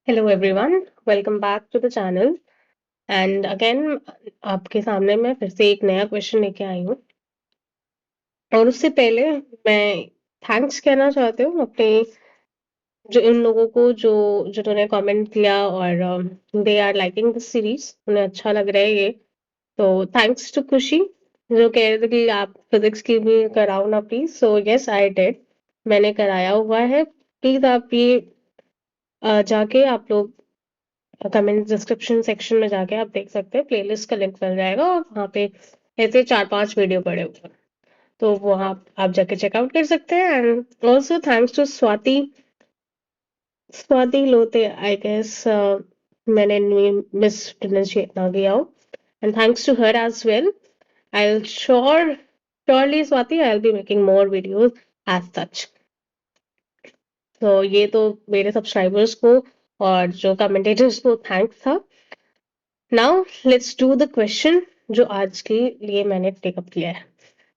Hello everyone, welcome back to the channel. And again आपके सामने मैं फिर से एक नया क्वेश्चन लेके आई हूँ। और उससे पहले मैं थैंक्स कहना चाहती हूँ अपने जो उन लोगों को जो जिन्होंने कमेंट किया और they are liking this series, उन्हें अच्छा लग रहा है ये। तो थैंक्स टू खुशी जो कह रहे थे कि आप फिजिक्स की भी कराओ ना please. So yes I did, मैंने कराया हुआ है। प्लीज आप ये जाके आप लोग कमेंट डिस्क्रिप्शन सेक्शन में जाके आप देख सकते हैं, प्लेलिस्ट का लिंक मिल जाएगा और वहाँ पे ऐसे 4-5 वीडियो पड़े हुए हैं। तो वो आप जाके चेकआउट कर सकते हैं। And also thanks to Swati Swati Lote, I guess मैंने मिस प्रोनाउंसिएट ना किया हो। And thanks to her as well. I will surely Swati, I will be making more videos as such. तो ये तो मेरे सब्सक्राइबर्स को और जो कमेंटेटर्स को थैंक्स था। Now let's do the question जो आज के लिए मैंने टेकअप किया है।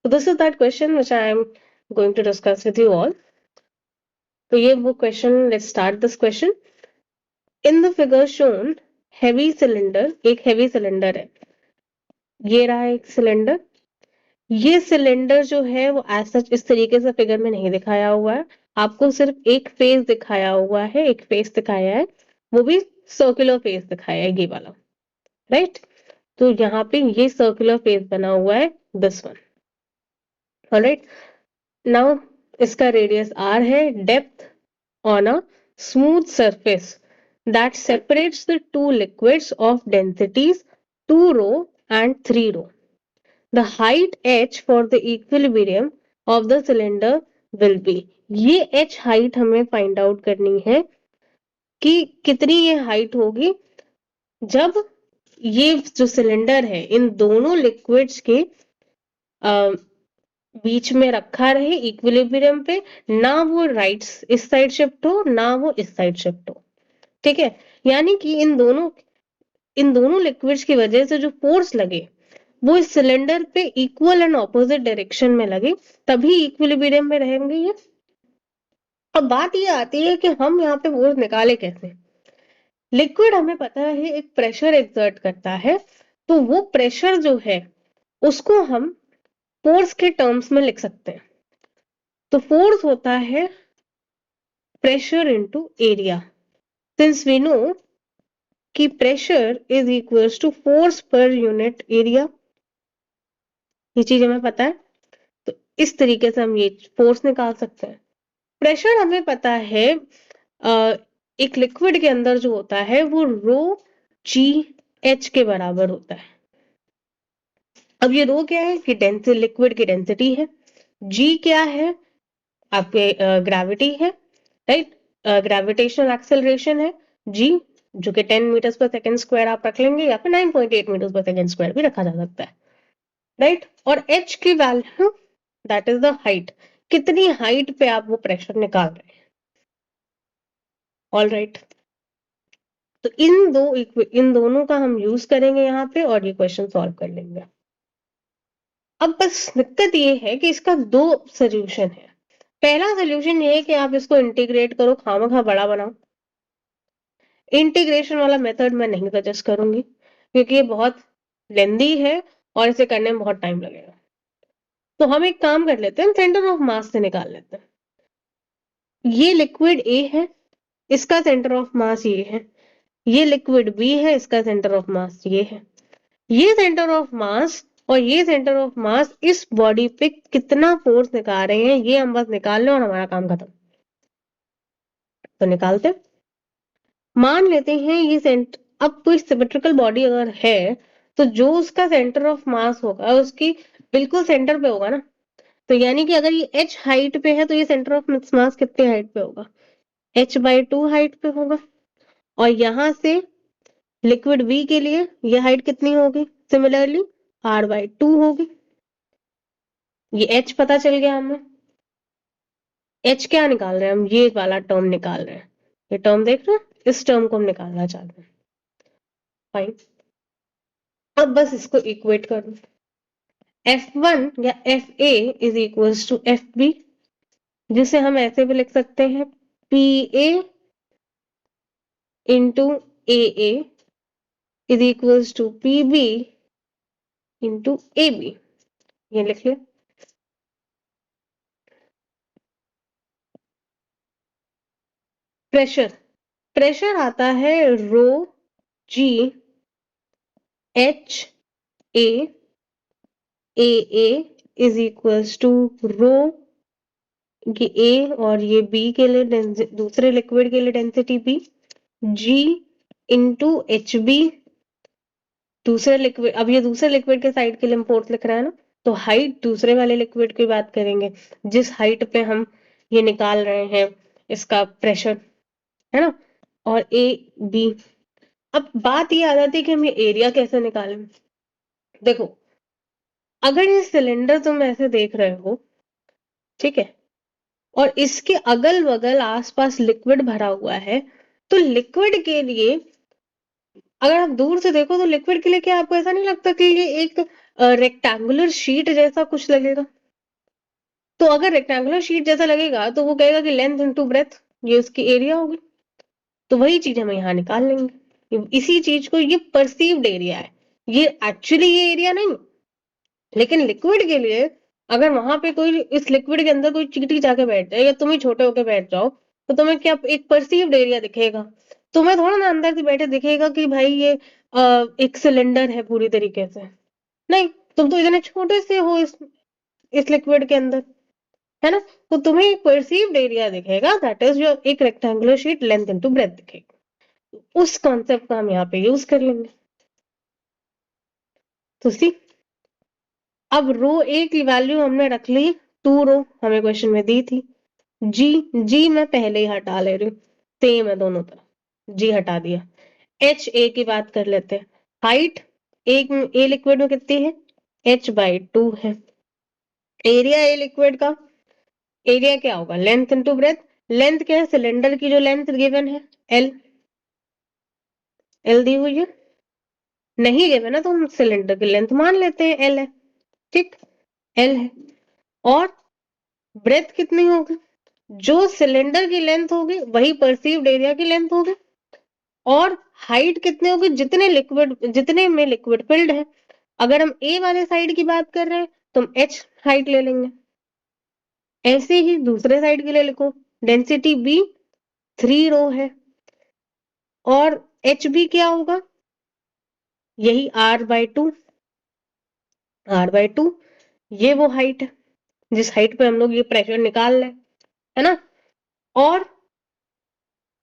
So this is that question which I am going to discuss with you all. तो ये वो question, let's start this question. In the figure shown, heavy cylinder, एक heavy cylinder है। ये रहा एक सिलेंडर। ये सिलेंडर जो है वो एज सच इस तरीके से फिगर में नहीं दिखाया हुआ है। आपको सिर्फ एक फेस दिखाया हुआ है, एक फेस दिखाया है, वो भी सर्कुलर फेस दिखाया है, ये वाला। राइट? तो यहाँ पे ये सर्कुलर फेस बना हुआ है, दिस वन। ऑलराइट, नाउ इसका रेडियस r है, depth on a smooth surface that separates the two liquids of densities 2 rho and 3 rho. The height h for the equilibrium of the cylinder will be. ये h height हमें find out करनी है कि कितनी ये height होगी जब ये जो सिलेंडर है इन दोनों लिक्विड्स के बीच में रखा रहे इक्विलिब्रियम पे, ना वो राइट इस साइड शिफ्ट हो ना वो इस साइड शिफ्ट हो। ठीक है, यानी कि इन दोनों लिक्विड्स की वजह से जो फोर्स लगे वो इस सिलेंडर पे इक्वल एंड ऑपोजिट डायरेक्शन में लगे, तभी इक्विलिब्रियम में रहेंगे ये। अब बात ये आती है कि हम यहाँ पे फोर्स निकाले कैसे। लिक्विड हमें पता है एक प्रेशर एक्सर्ट करता है, तो वो प्रेशर जो है उसको हम फोर्स के टर्म्स में लिख सकते हैं। तो फोर्स होता है pressure into area. Since we know कि pressure is equals to force per unit area, ये चीज हमें पता है। तो इस तरीके से हम ये फोर्स निकाल सकते हैं। प्रेशर हमें पता है एक लिक्विड के अंदर जो होता है वो रो जी एच के बराबर होता है। अब ये रो क्या है कि डेंसिटी, लिक्विड की डेंसिटी है। जी क्या है, आपके ग्रेविटी है। राइट, ग्रेविटेशनल एक्सेलरेशन है जी, जो कि 10 मीटर्स पर सेकेंड स्क्वायर आप रख लेंगे, या फिर 9.8 मीटर्स पर सेकेंड स्क्वायर भी रखा जा सकता है। राइट, और एच की value that is the height, कितनी हाइट पे आप वो प्रेशर निकाल रहे हैं। ऑल राइट, तो इन दोनों का हम यूज करेंगे यहाँ पे और ये क्वेश्चन सॉल्व कर लेंगे। अब बस दिक्कत ये है कि इसका दो सोल्यूशन है। पहला सोल्यूशन ये है कि आप इसको इंटीग्रेट करो, खामखा बड़ा बनाओ। इंटीग्रेशन वाला मेथड मैं नहीं सजेस्ट करूंगी क्योंकि ये बहुत लेंदी है और इसे करने में बहुत टाइम लगेगा। तो हम एक काम कर लेते हैं, सेंटर ऑफ मास से निकाल लेते हैं। ये लिक्विड ए है, इसका सेंटर ऑफ मास ये है। ये लिक्विड बी है, इसका सेंटर ऑफ मास ये है। ये सेंटर ऑफ मास और ये सेंटर ऑफ मास इस बॉडी पे कितना फोर्स निकाल रहे हैं ये हम बस निकाल लें और हमारा काम खत्म। तो निकालते हैं। मान लेते हैं ये अब कोई सिमेट्रिकल बॉडी अगर है तो जो उसका सेंटर ऑफ मास होगा उसकी बिल्कुल सेंटर पे होगा ना। तो यानी कि अगर ये h हाइट पे है तो ये सेंटर ऑफ मास कितने हाइट पे होगा, h/2 हाइट पे होगा। और यहां से लिक्विड V के लिए ये हाइट कितनी होगी, सिमिलरली r/2 होगी। ये h पता चल गया हमें। h क्या निकाल रहे हैं हम, ये वाला टर्म निकाल रहे हैं। ये टर्म देख रहे हैं, इस टर्म को हम निकालना चाहते हैं। फाइन, अब बस इसको इक्वेट करो। F1 या FA is equals to FB, जिसे हम ऐसे भी लिख सकते हैं PA into AA is equals to PB into AB। ये लिख ले। प्रेशर आता है rho G H A is equals to rho, ये ए और ये बी के लिए दूसरे लिक्विड के लिए डेंसिटी बी, जी इंटू एच बी दूसरे लिक्विड, अब ये दूसरे लिक्विड के साइड के लिए हम फोर्स लिख रहे हैं ना, तो हाइट दूसरे वाले लिक्विड की बात करेंगे जिस हाइट पे हम ये निकाल रहे हैं इसका प्रेशर, है ना, और ए बी। अब बात ये आ जाती है कि हम ये एरिया कैसे निकालें। देखो, अगर ये सिलेंडर तुम ऐसे देख रहे हो, ठीक है, और इसके अगल बगल आसपास लिक्विड भरा हुआ है, तो लिक्विड के लिए अगर आप दूर से देखो तो लिक्विड के लिए क्या आपको ऐसा नहीं लगता कि ये एक रेक्टेंगुलर शीट जैसा कुछ लगेगा? तो अगर रेक्टेंगुलर शीट जैसा लगेगा तो वो कहेगा कि लेंथ इनटू ब्रेथ, ये उसकी एरिया होगी। तो वही चीज हम यहाँ निकाल लेंगे। इसी चीज को, ये परसीव्ड एरिया है, ये एक्चुअली ये एरिया नहीं। लेकिन लिक्विड के लिए अगर वहां पे कोई, इस लिक्विड के अंदर कोई चींटी जाके बैठ जाए या तुम ही छोटे होके बैठ जाओ, तो तुम्हें क्या एक परसीव्ड एरिया दिखेगा? तुम्हें थोड़ा ना अंदर से बैठे दिखेगा कि भाई ये एक सिलेंडर है पूरी तरीके से। नहीं, तुम तो इतने छोटे से हो इस लिक्विड के अंदर, है ना। तो तुम्हें एक परसीव्ड एरिया दिखेगा, दैट इज योर एक rectangular sheet length into breadth दिखेगा। उस कॉन्सेप्ट का हम यहाँ पे यूज कर लेंगे। तो सी, अब रो ए की वैल्यू हमने रख ली 2 रो, हमें क्वेश्चन में दी थी। जी, जी मैं पहले ही हटा ले रही हूँ, सेम है दोनों तरफ, जी हटा दिया। एच ए की बात कर लेते हैं। हाइट एक ए लिक्विड में कितनी है? h/2 है। एरिया ए लिक्विड का, एरिया क्या होगा? Length into breadth. लेंथ क्या है? सिलेंडर की जो लेंथ गिवन है एल, एल दी हुई है। नहीं गिवन है तो हम सिलेंडर की लेंथ मान लेते हैं एल है, ठीक, एल है। और ब्रेथ कितनी होगी? जो सिलेंडर की लेंथ होगी वही परसीव्ड एरिया की लेंथ होगी। और हाइट कितनी होगी? जितने में लिक्विड फिल्ड है। अगर हम ए वाले साइड की बात कर रहे हैं तो हम एच हाइट ले लेंगे। ऐसे ही दूसरे साइड के लिए लिखो, डेंसिटी बी 3 रो है, और एच बी क्या होगा? यही r/2, r/2 ये वो हाइट है जिस हाइट पे हम लोग ये प्रेशर निकाल रहे हैं, है ना। और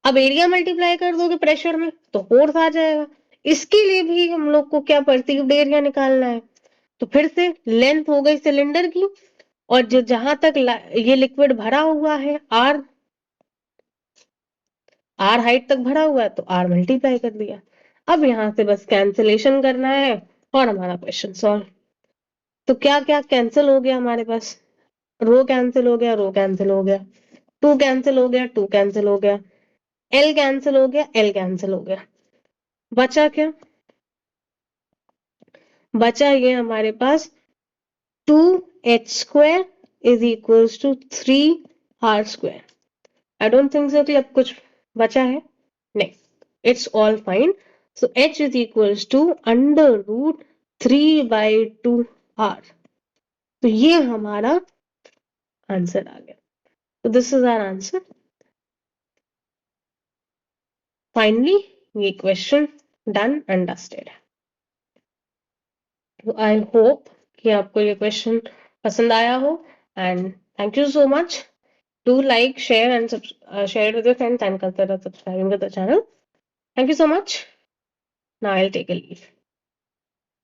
अब एरिया मल्टीप्लाई कर दोगे प्रेशर में तो फोर्स आ जाएगा। इसके लिए भी हम लोग को क्या परसीव्ड एरिया निकालना है। तो फिर से लेंथ हो गई सिलेंडर की, और जो जहां तक ये लिक्विड भरा हुआ है आर, आर हाइट तक भरा हुआ है तो आर मल्टीप्लाई कर दिया। अब यहां से बस कैंसिलेशन करना है और हमारा क्वेश्चन सॉल्व। तो क्या क्या कैंसिल हो गया हमारे पास? रो कैंसिल हो गया, रो कैंसिल हो गया, 2 कैंसिल हो गया, 2 कैंसिल हो गया, एल कैंसिल हो गया, एल कैंसिल हो गया। बचा क्या? बचा ये हमारे पास 2h² is equals to 3r²। I don't think so कि अब कुछ बचा है, नहीं, it's all fine. So h is equals to √3/2r। तो ये हमारा आंसर आ गया। तो this is our answer. Finally ये question done and dusted. I hope कि आपको ये क्वेश्चन पसंद आया हो, and thank you so much. Do like, share and share it with your friends and consider subscribing to the channel. Thank you so much. Now I'll take a leave.